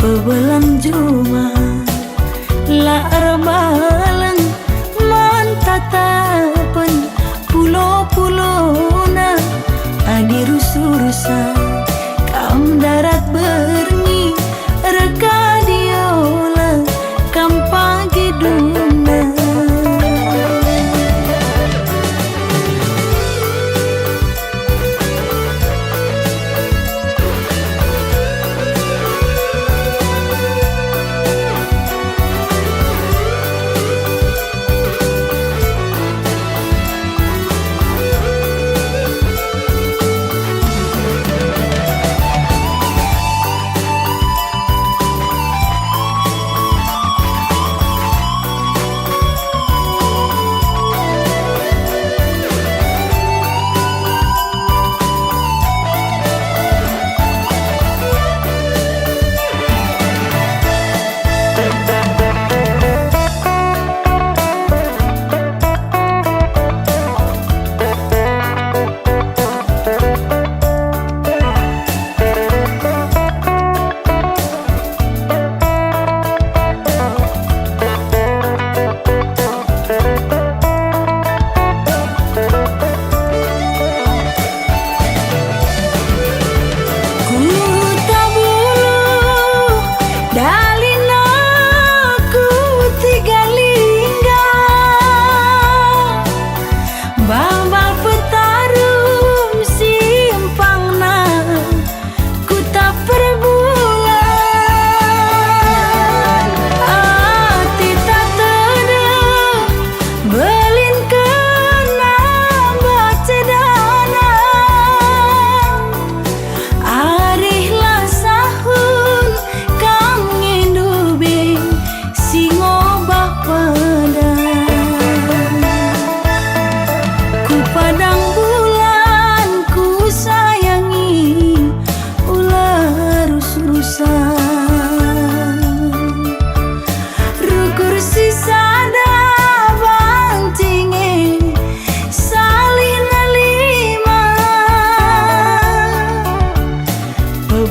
Bebelang juma la arbalang man tatapan pulo-pulona adi rusa-rusa kam darat berni reka diola kam pagi duna.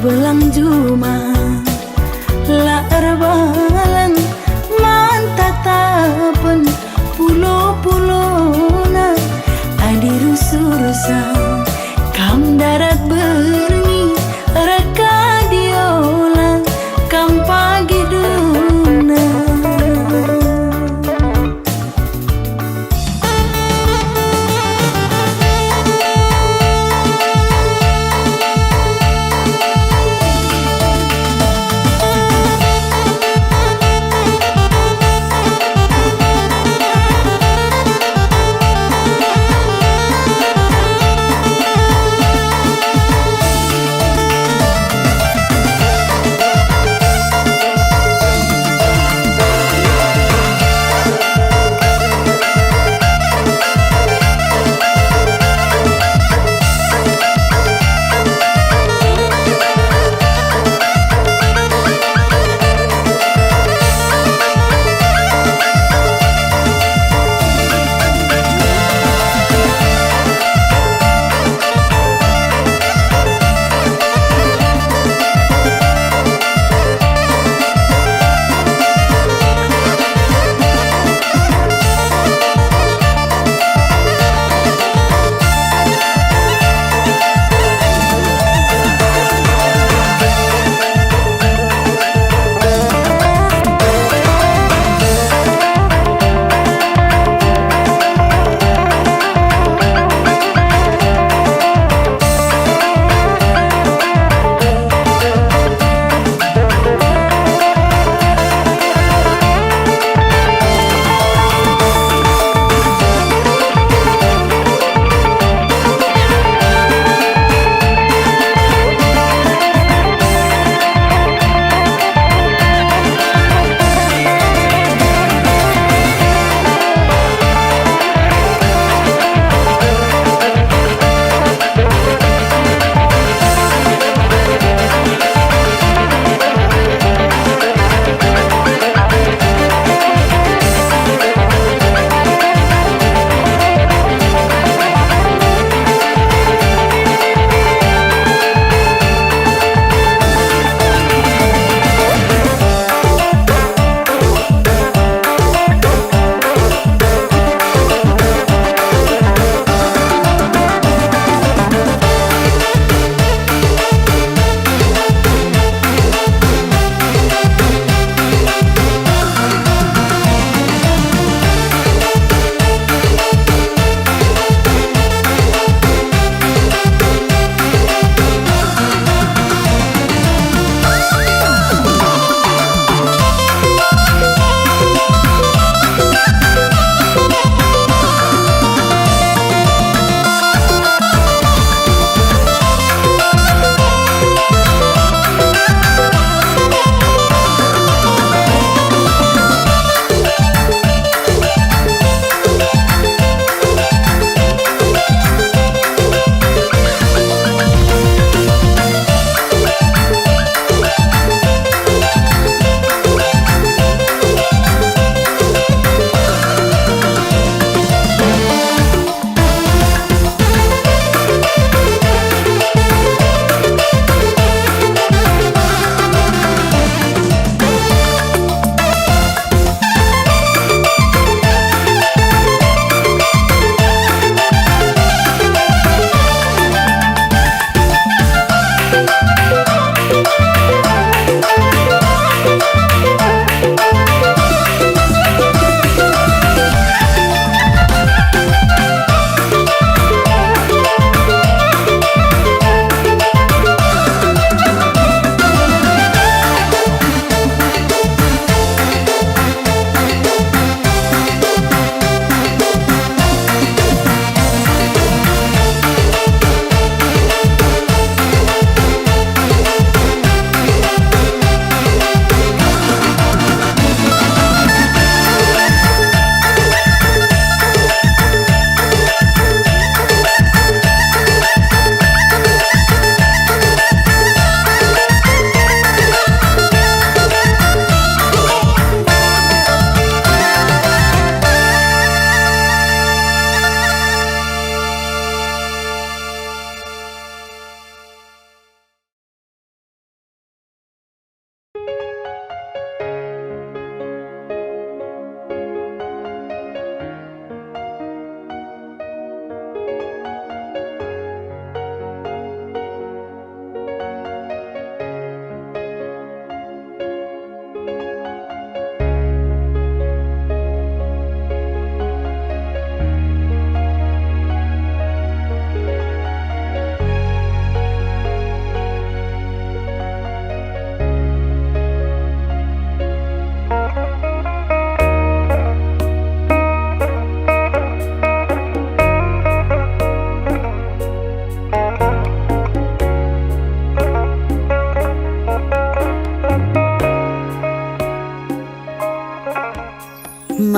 Belang juma la arbalang man tatapan pulo-pulona adi rusa-rusa kam darat berni reka diola kam pagi duna.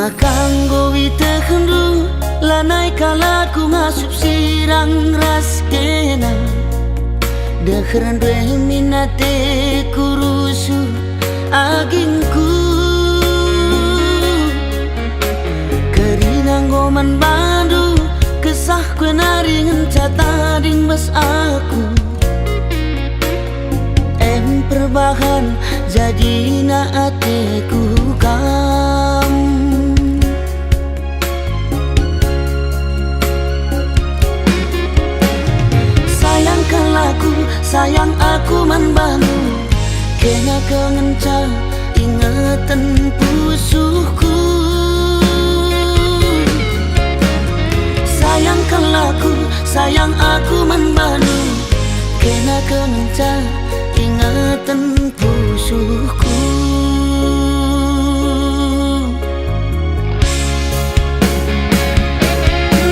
Makanggo witekendu lanai kalaku ngasup sirang ras kena Dekheran dwe minate kurusu agingku Kerinang goman bandu kesah kue naringan catading bas aku Perbahan jadi na ateku kam Sayangkan laku, sayang aku manbantu Kena kengenca ingatan pusuhku Sayangkan laku, sayang aku manbantu Kena kengenca ingatan pusuhku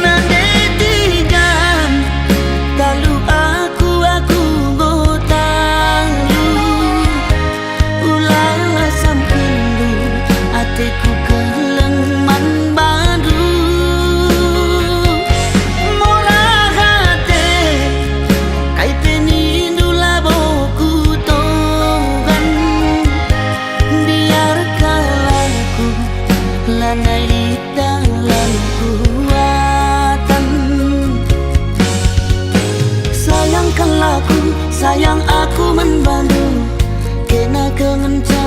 Nadetigan talu aku gotalu Ulala sampindu ateku keleng man badu Murah hati kai penindu laboku lanai di dalam kuatan Sayangkan laku, sayang aku membantu Kena kengenca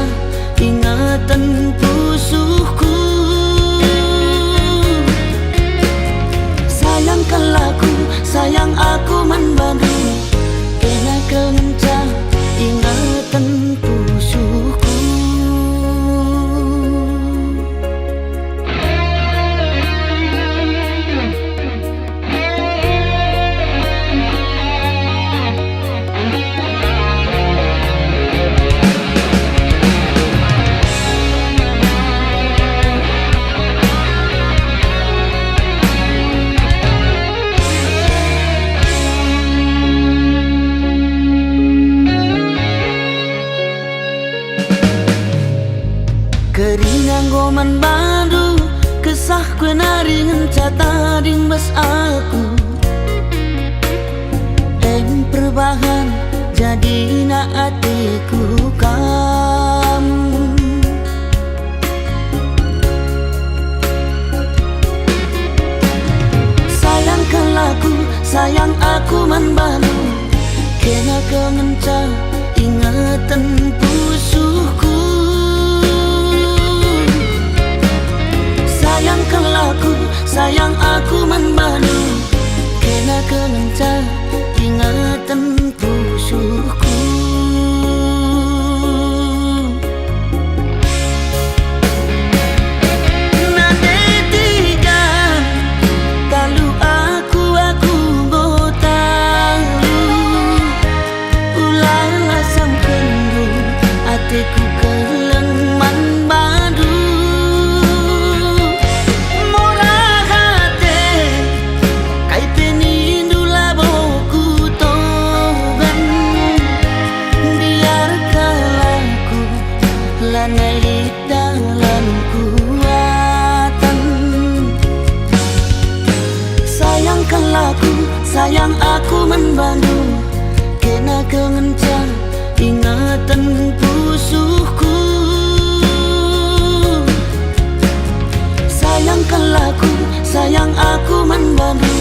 ingatan pusuhku Sayangkan laku, sayang aku membantu Kena kengenca ingatan pusuhku Kerinang goman bandu kesah kue naringan catading bas aku perbahan jadi na atiku kam Sayangkan laku, sayang aku manbantu Kena kengenca ingatan pusuhku Sayangkan laku, sayang aku membantu Kena kengenca ingatan pusuhku Nadetigan talu aku gotalu Ulala sampindu ateku keleng man badu Lanai di dalam kuatan Sayangkan laku, sayang aku membantu Kena kengenca ingatan pusuhku Sayangkan laku, sayang aku membantu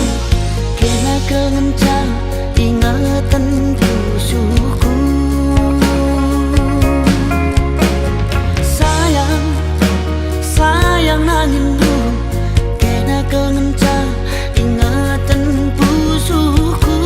Kena kengenca ingatan pusuhku Sayang nangindu Kena kengenca ingatan pusuhku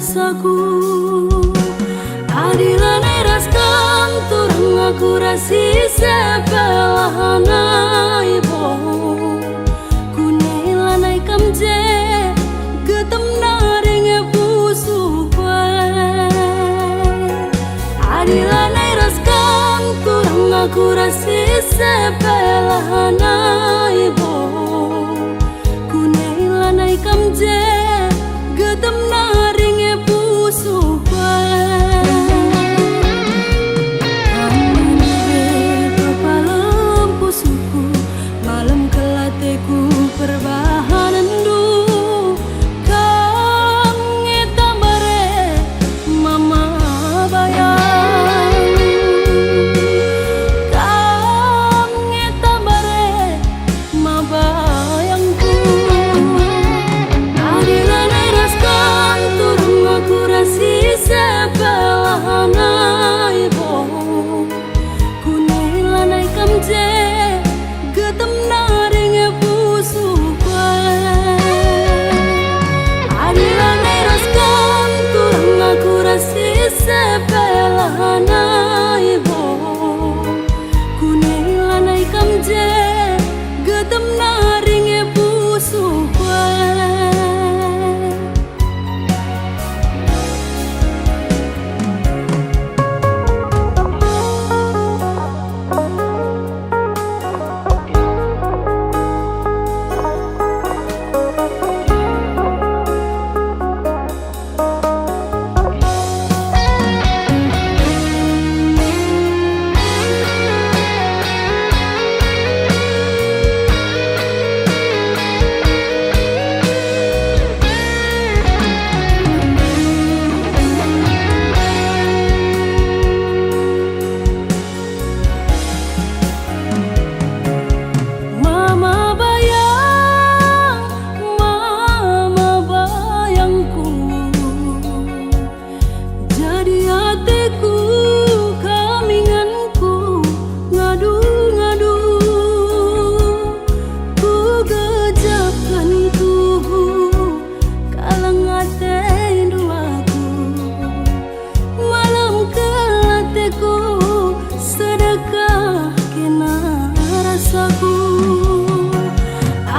rasaku. Adilan eras kanturang aku rasi sebelah ibo. Kunailanai kamje getem naring pusu kue. Adilan eras kanturang aku rasi sebelah ibo. Kunailanai kamje getem naring pusu kue. Perbahanan du kang ngeta bare mama bayang, kang ngeta bare ma bayangku. Adilan eras kanturang aku rasi sebelah ibo. Kunailanai kamje getem naring pusu kue. Adilan eras kanturang aku rasi sebelah ibo. Kunailanai kamje getem naring pusu kue.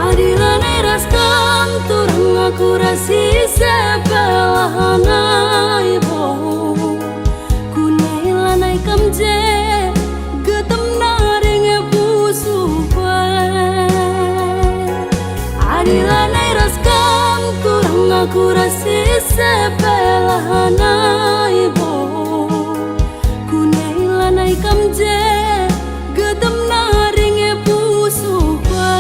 Adilan eras kanturang aku rasi sebelah ibo. Kunailanai kamje getem naring pusu kue. Adilan eras kanturang aku rasi sebelah ibo. Kunailanai kamje getem naring pusu kue.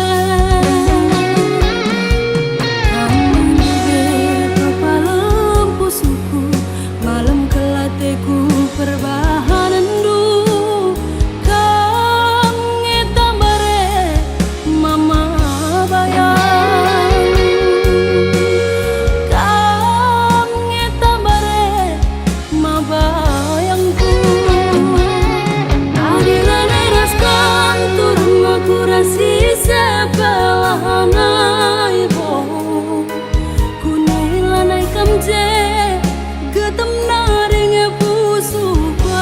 Perbahanan du kang ngeta bare mama bayang, kang ngeta bare ma bayangku. Adilan eras kanturang aku rasi sebelah ibo. Kunailanai kamje getem naring pusu kue.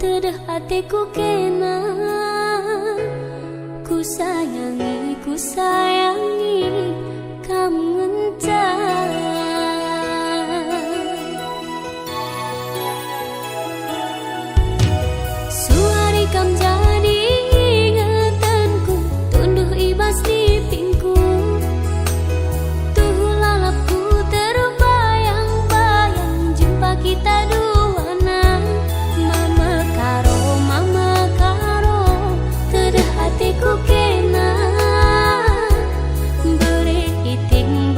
Tedah hatiku kena, ku sayangi kamu entah. Suari kam jadi ingatanku, tunduh ibas di pingku. Tuh lalapku terbayang-bayang, jumpa kita dua nang. Mama karo, tedah hatiku kena. Beri iting,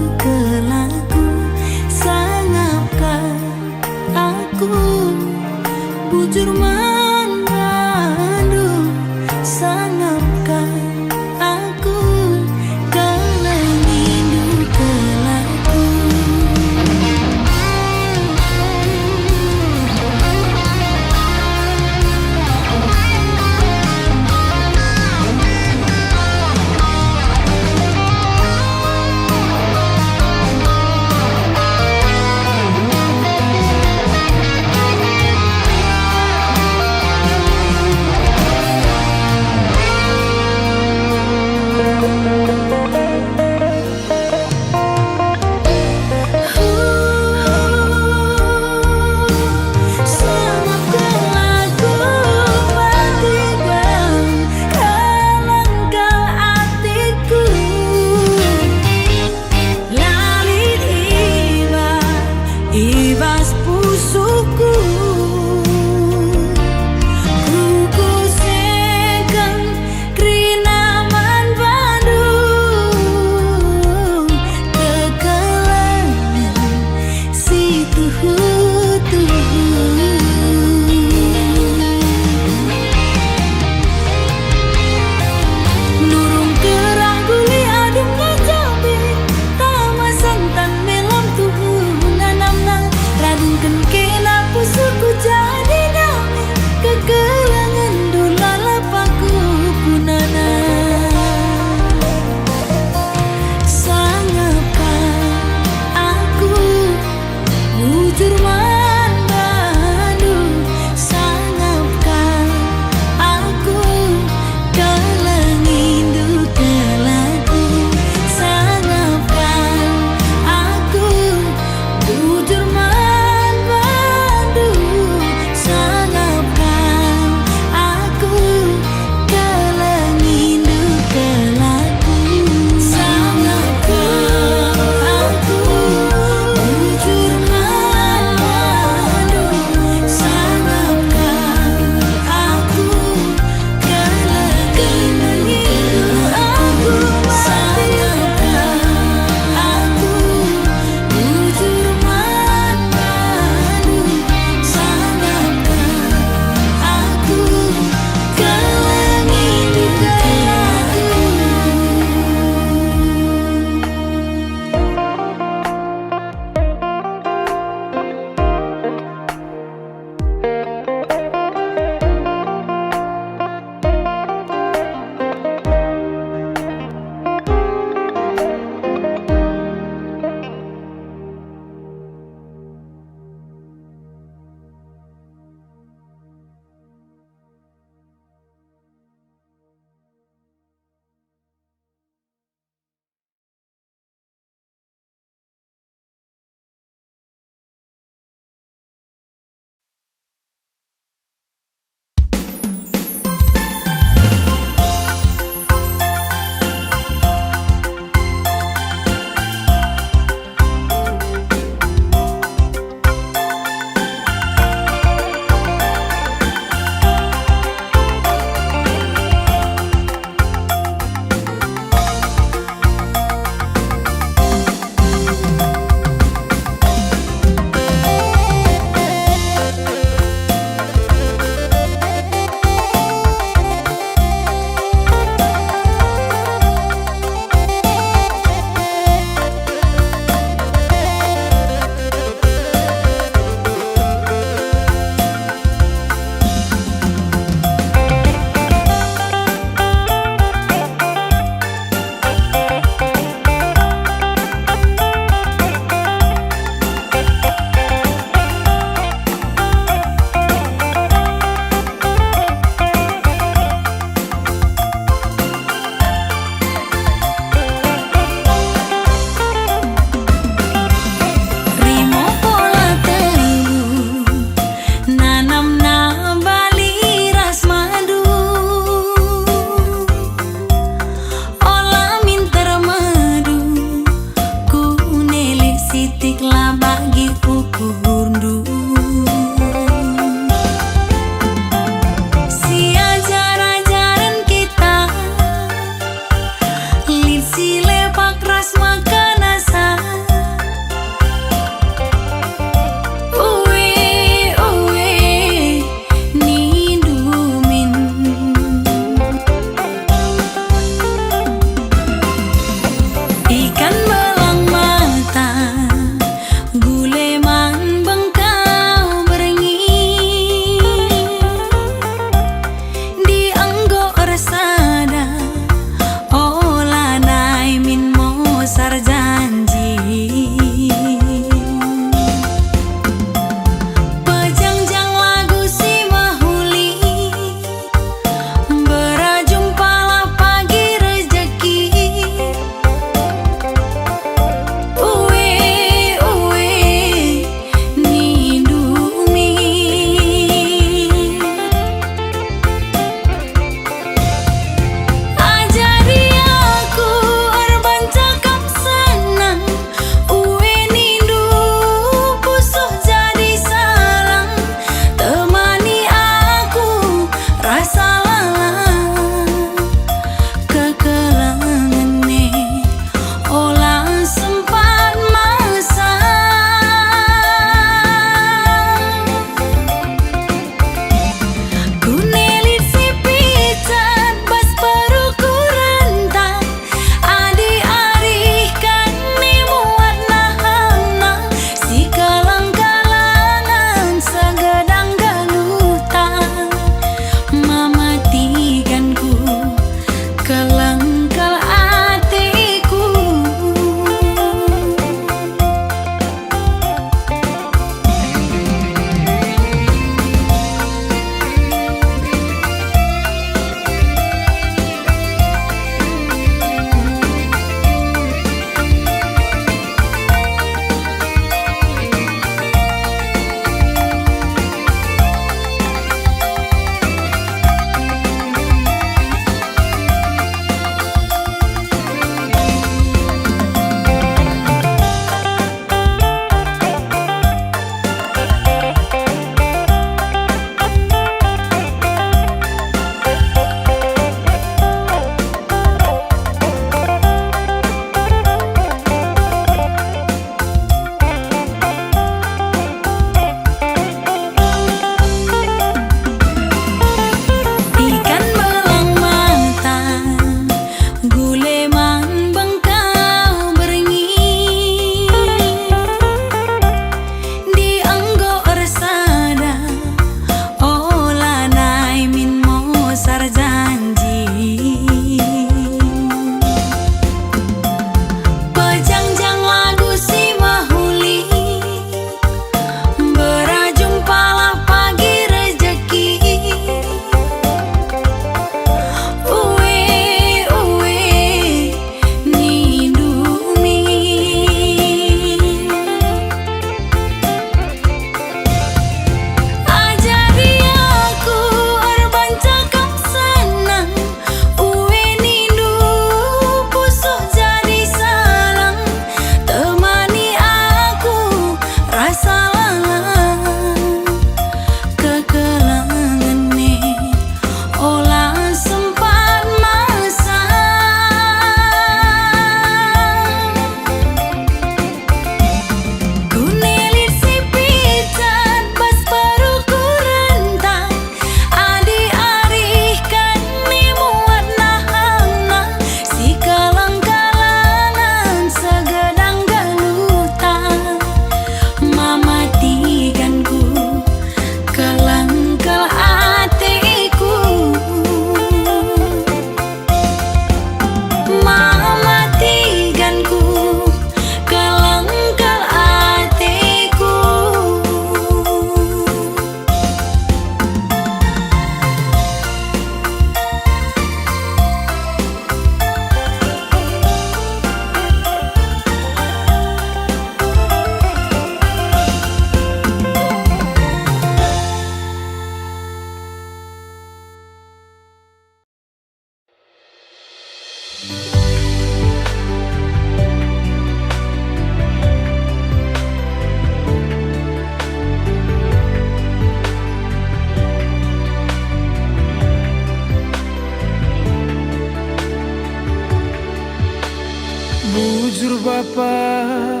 Bapa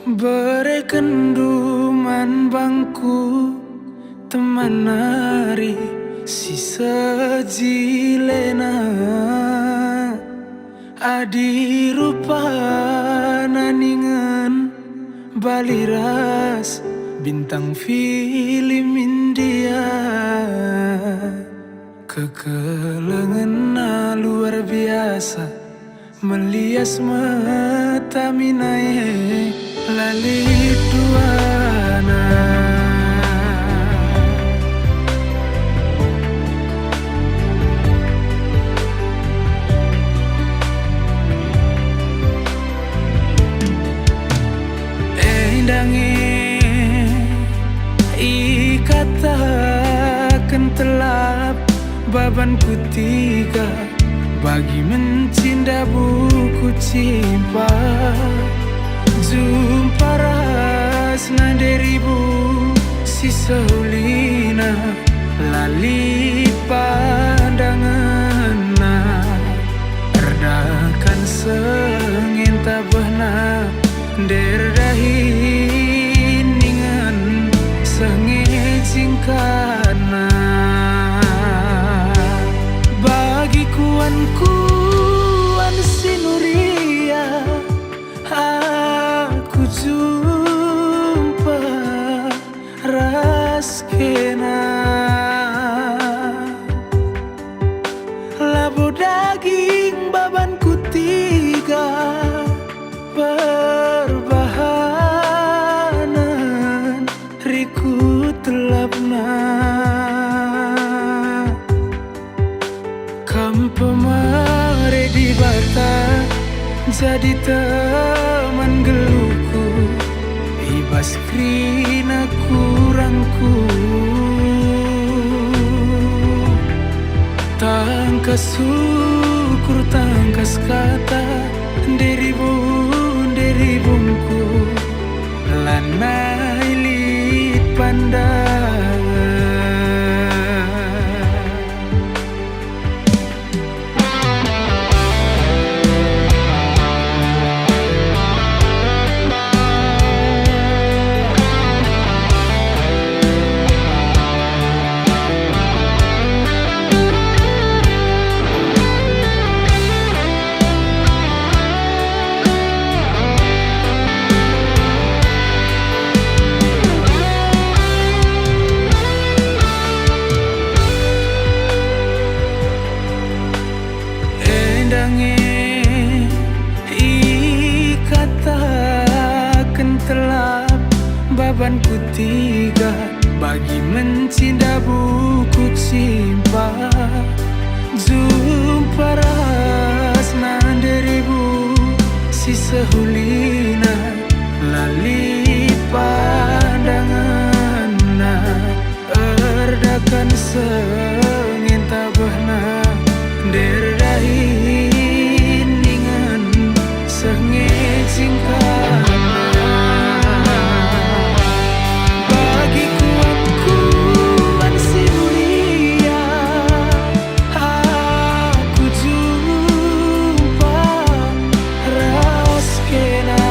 bere kenduman bangku teman nari si sejilena adi rupa naningan baliras bintang film India kekelengan luar biasa melias mata minae lalit duana. Ikatakan telap baban kutiga bagi mencinta buku cimpa jumpa rasna deribu si seulina lali pandangan erdakan sengin tabahna derdahi ningan sengin singkana bagi kuan sinuria aku jumpa raskena labu daging baban kutiga perbahanan riku telapna pemare di bata jadi teman geluku ibas krina kurangku tangkas syukur tangkas kata deribungku lanai lit pandangan. Ikatakan telap baban kutiga bagi mencinta buku cimpa jumpa rasna deribu si sehulina lali pandangan erdakan sengin tabahna derdahi sengit singkana bagi kuan sinuria aku jumpa raskena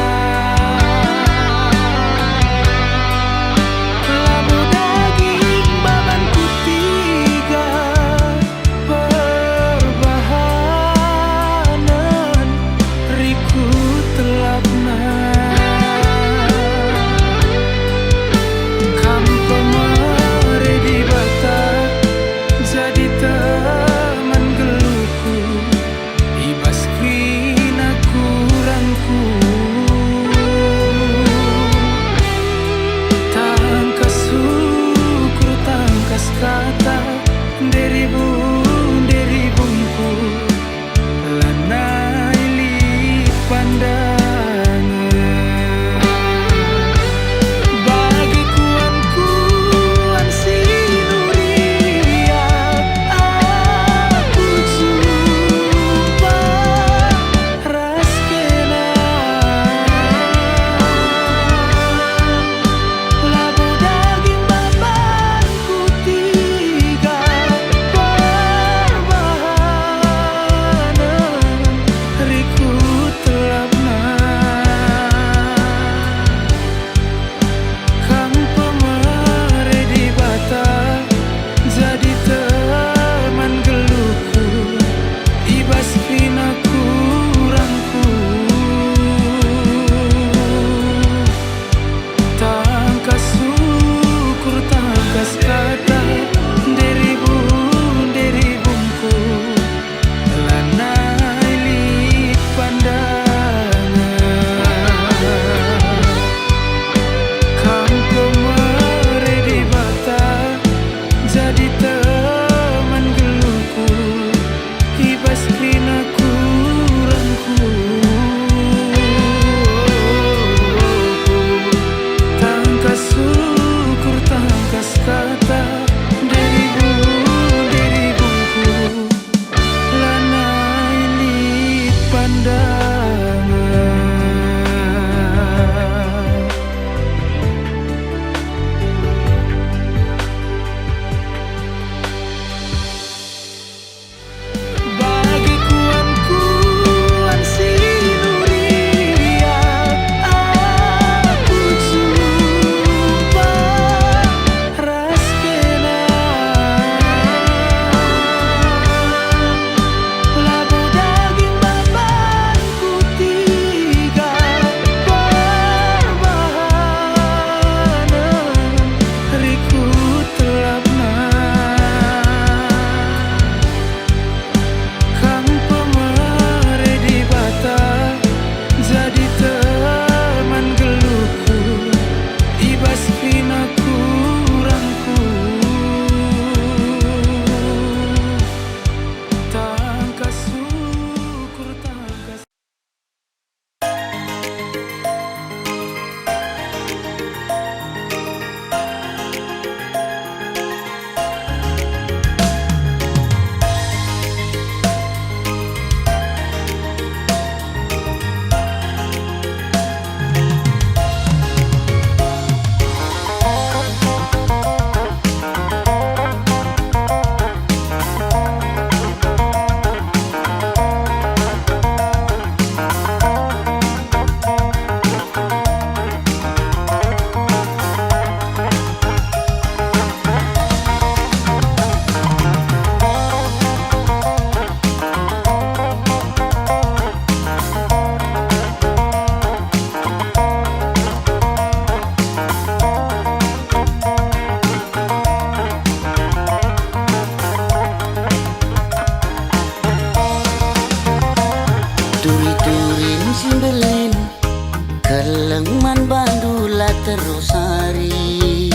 Seleman bandula terus hari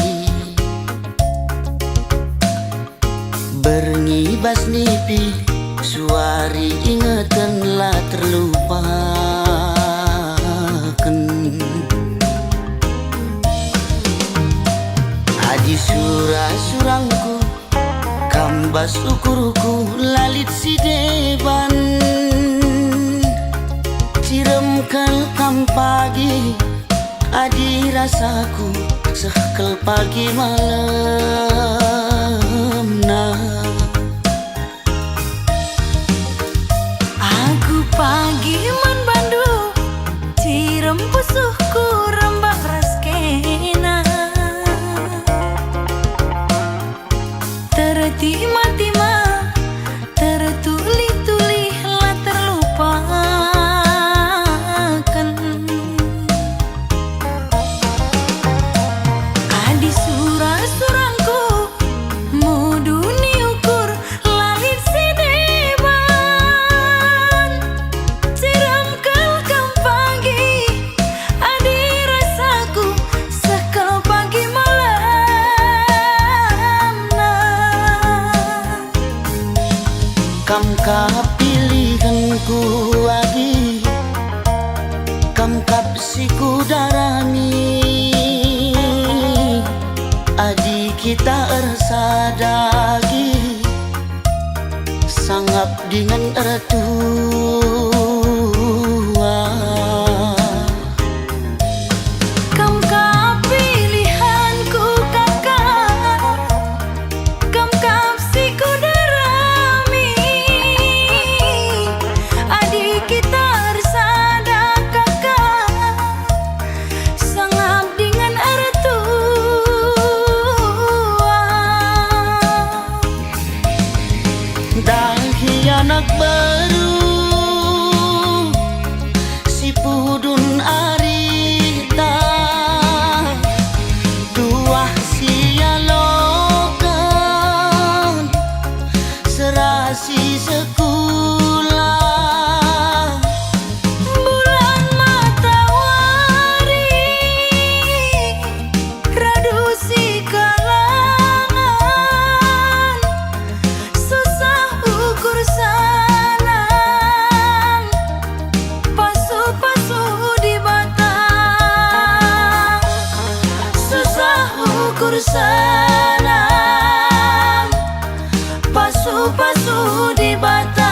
Bernibas nipi suari ingetanlah terlupakan Adi surah-surangku kambas ukurku lalit si deban Ciremkel kam pagi adi rasaku sehkel pagi malam nah Aku pagi man bandu cirem pusuhku rembak raskena tertima-tima tertuli-tuli lah terlupakan Adi surah-surangku muduni ukur lalit si deban Ciremkel kam pagi adi rasaku sekel pagi malam nah Kam kapilihanku agi Kam kapsiku darami Adi kita ersadagi Sangap dengan ertua Kam kapilihanku kakak Kam kapsiku darami Adik kita ersada kakak Sangap dengan ertua Dahi anak baru si pudun arita Tuah sialokan serasi sekolah Bulan matahari radu si kalangan susah ukur salam pasu-pasu di batang susah ukur salam pasu-pasu di batang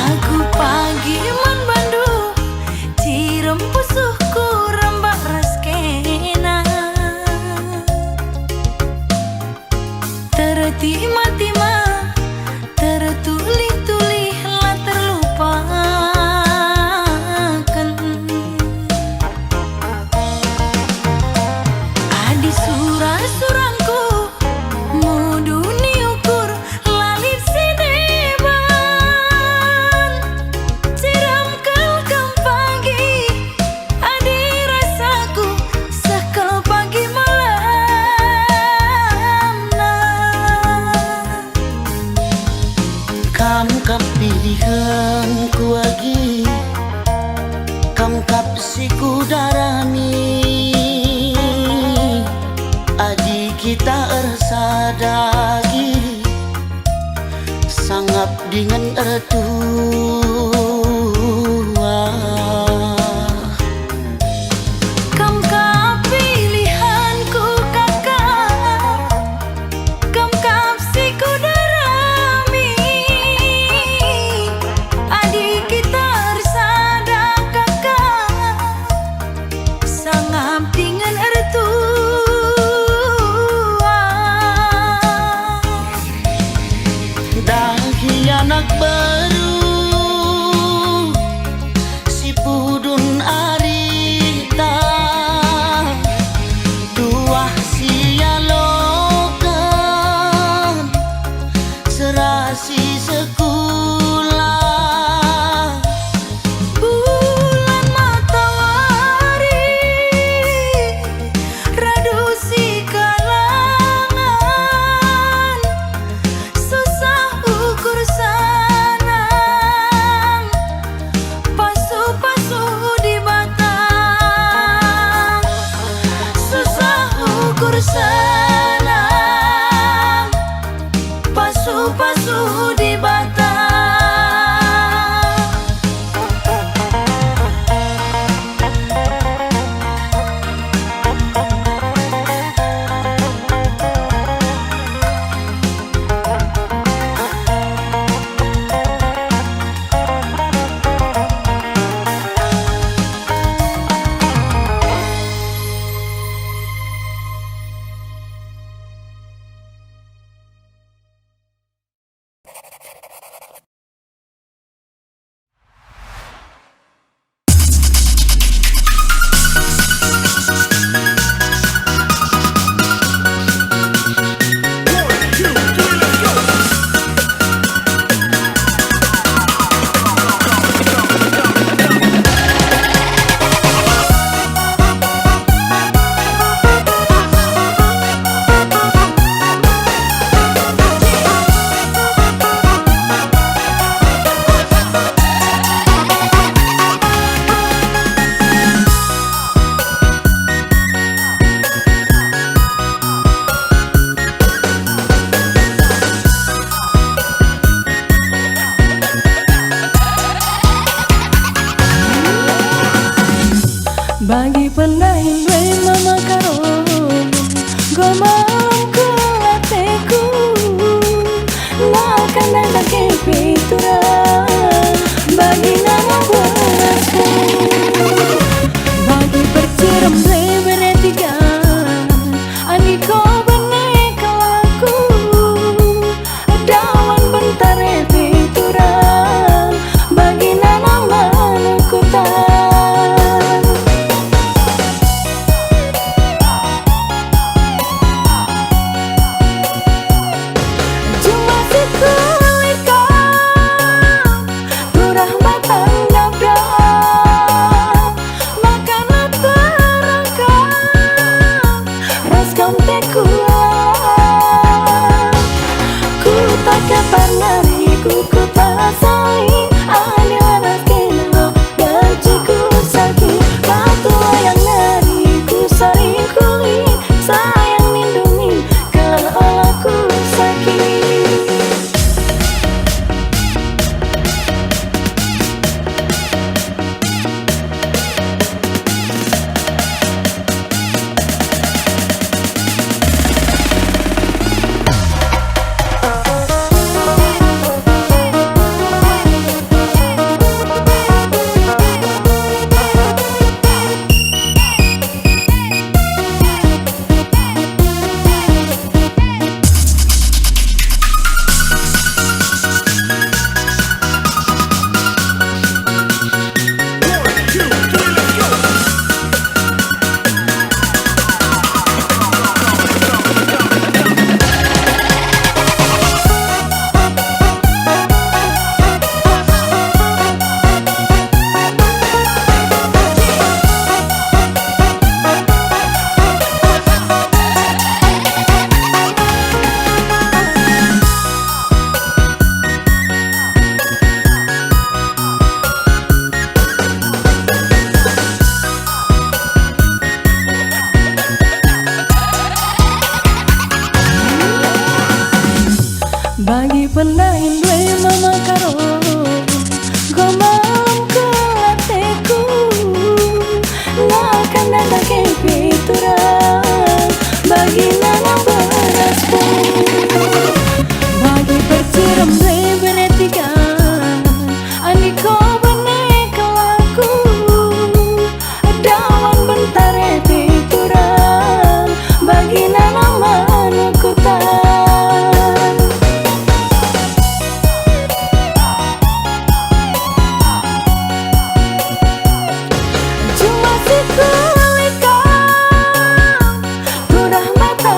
Aku pagi man bandu cirem pusuhku rembak raskena tertima-tima tertuli-tuli lah terlupakan Adi surah-surangku muduni ukur lalit si deban Ciremkel kam pagi adi rasaku sekel pagi malam nah Kam kapilihanku agi Kam kapsiku darami Adi kita ersadagi Sangap dengan ertua Kam kapilihanku kakak Kam kapsiku darami Adik kita ersada kakak Sangap dengan ertua bersenang, pasu-pasu di batang. Bagi pendahin we mama karo gomam ku ateku makan ada kepitura bagi nama berasku bagi perciram we beretiga aniko benek kelaku dawan bentar epitura bagi nama manukutan. Bagi pendahin we mama karo gomam ke ateku makan ada kepitura bagi nama berasku bagi perciram we beretiga aniko benek kelaku dawan bentar epitura bagi nama manukutan. Mata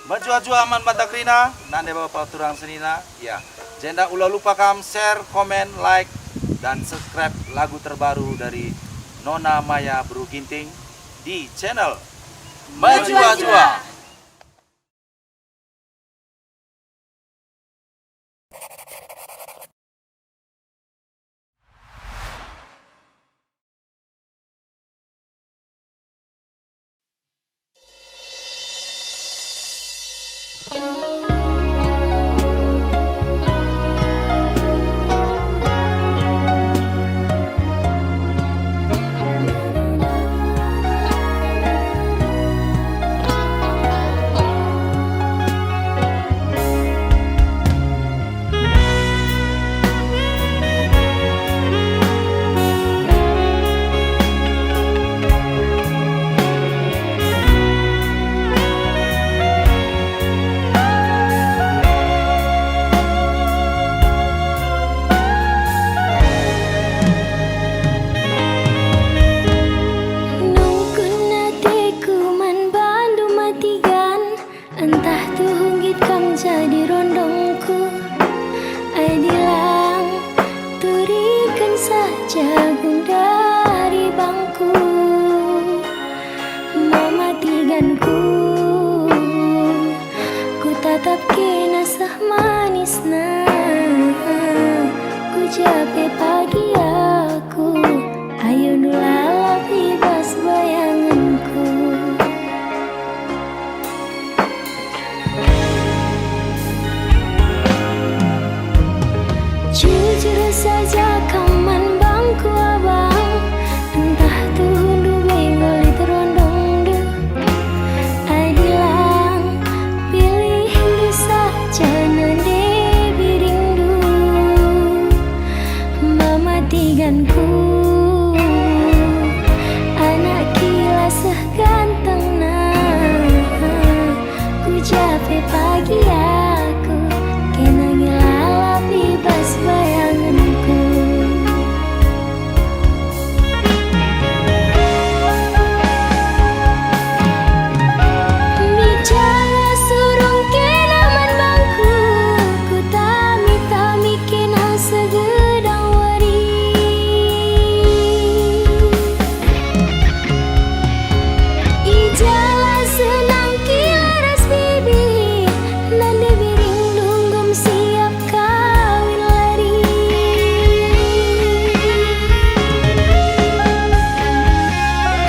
Majua-jua aman batakrina, nande bapak turang senina. Ya, jenda ulah lupa share, komen, like, dan subscribe lagu terbaru dari Nona Maya Bru Ginting di channel Majua-jua. Jadi rondongku, adilang turikan saja dari bangku, mematikanku, ku tatap kinasah manisna, ku capek pagi aku, ayo nulala bebas bayanganku. Jujur saja kaman bangku abang, entah tuh benggol terondong deh. Adilang pilih lu saja nande birindu, mematikanku, anak kila seganteng nah, ku capek pagi aku, kena ngilala bebas bayanganku. Bicara surung kenaman bangku, ku tami-tami kena segedang wari. Ijala senang kilaras bibi, nande biring dunggum siap kawin lari.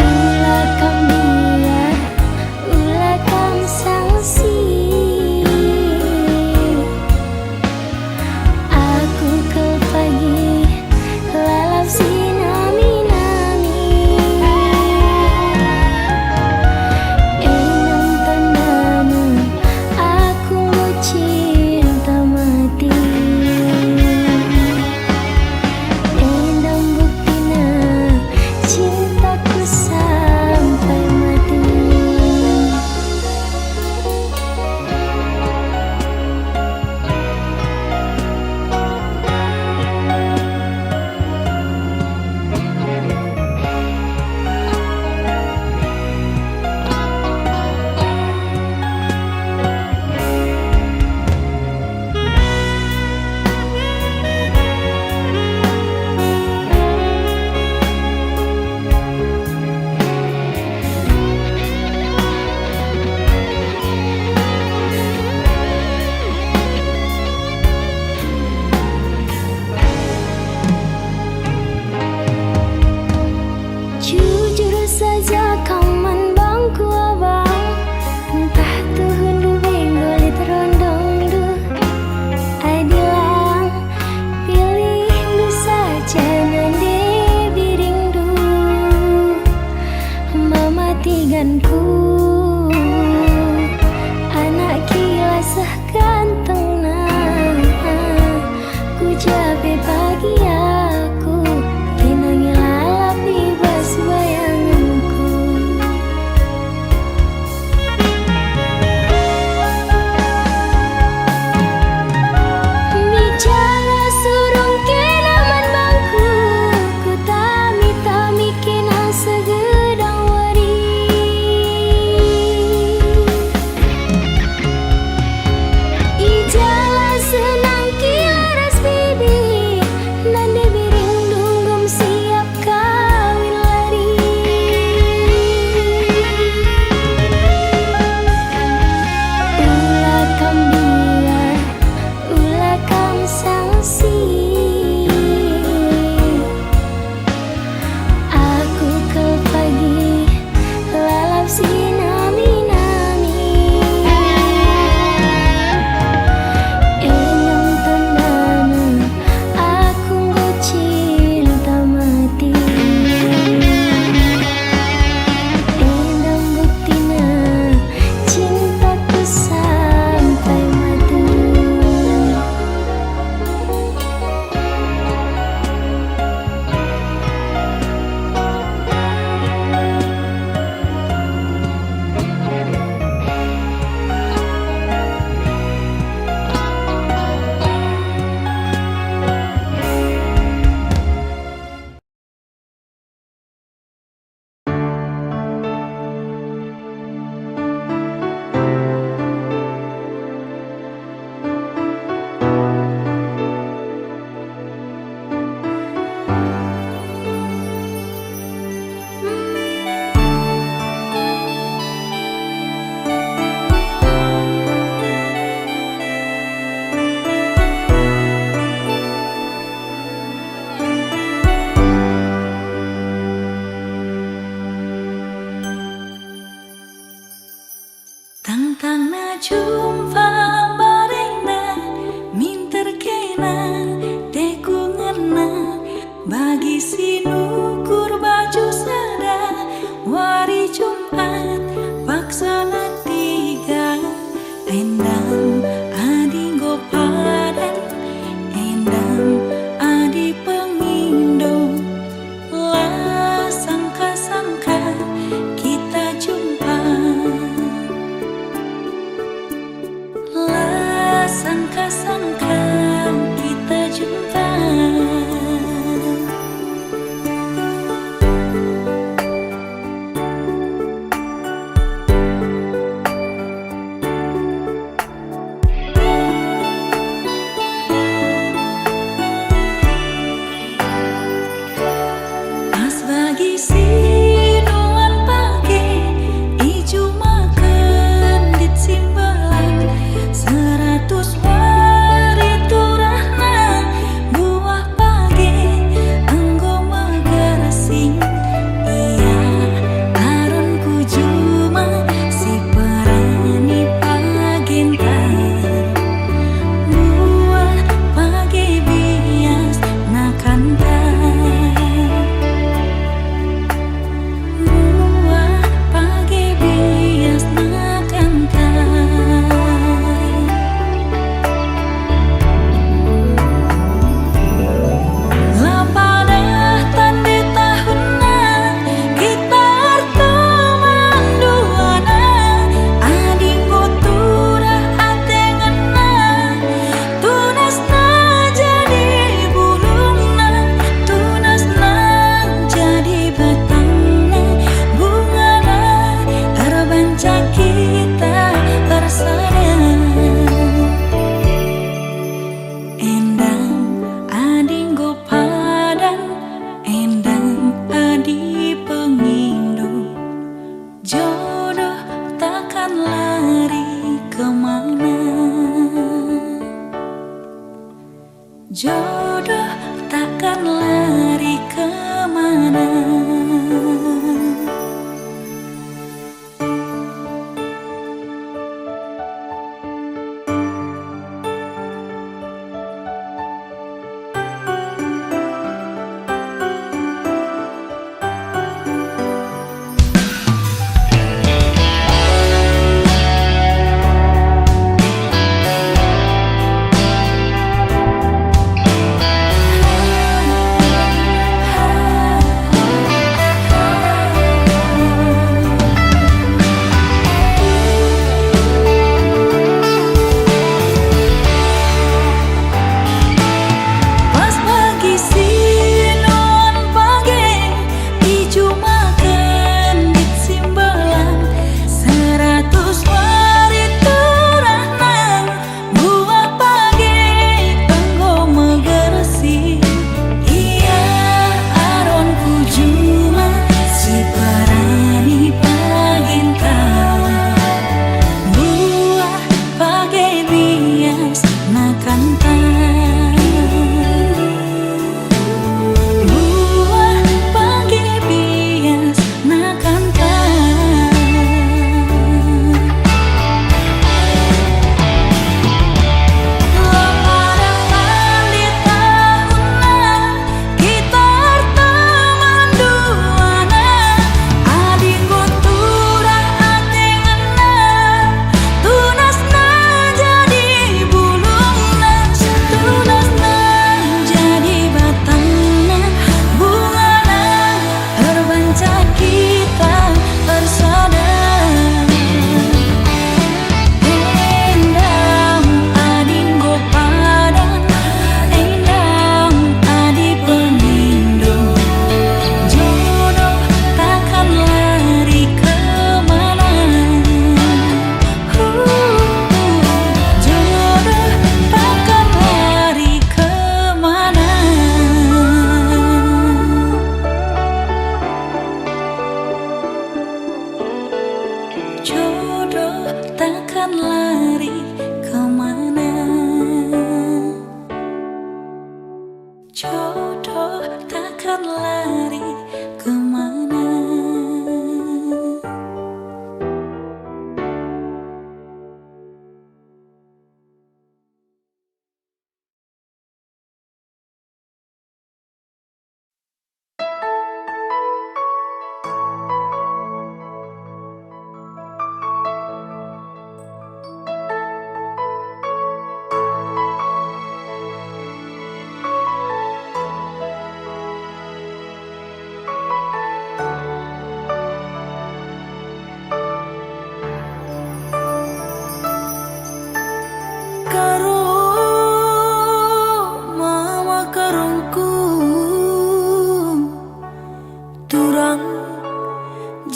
Ulah kam biar, ulah kam sangsi, aku ke pagi lalap sinami-nami. Enam tandana aku mau cinta mati, enam buktina cintaku sampai mati. Jujur saja kaman bangku abang, entah tuh hundu benggol terondong duh. Adilang pilih lu saja nande birindu, mematikanku, anak kila seganteng nah, ku capek pagi aku, kena ngilala bebas bayanganku. Bicara surung kenaman bangku, ku tami-tami kena segedang wari. jumpa barengna minter kena deku ngena bagi sinukur baju sada wari Jumat paksana tiga endam adi gopadan endam adi pengindo lah sangka-sangka kita jumpa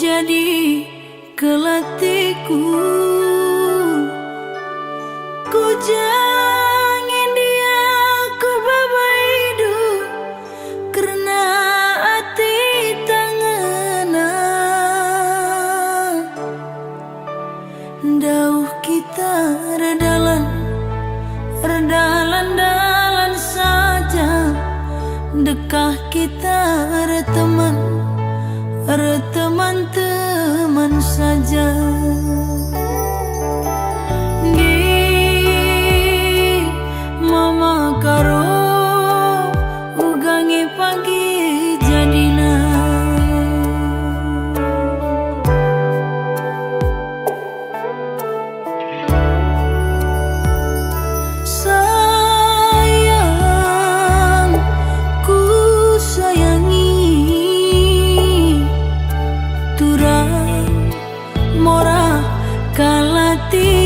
jadi kelatiku. Ku jangan dia ku babaidu karena hati tangana. Dauh kita redalan saja, dekah kita teman saja. Di mama karo ugangi pagi jadina. Sayang ku sayangi turang mora kalati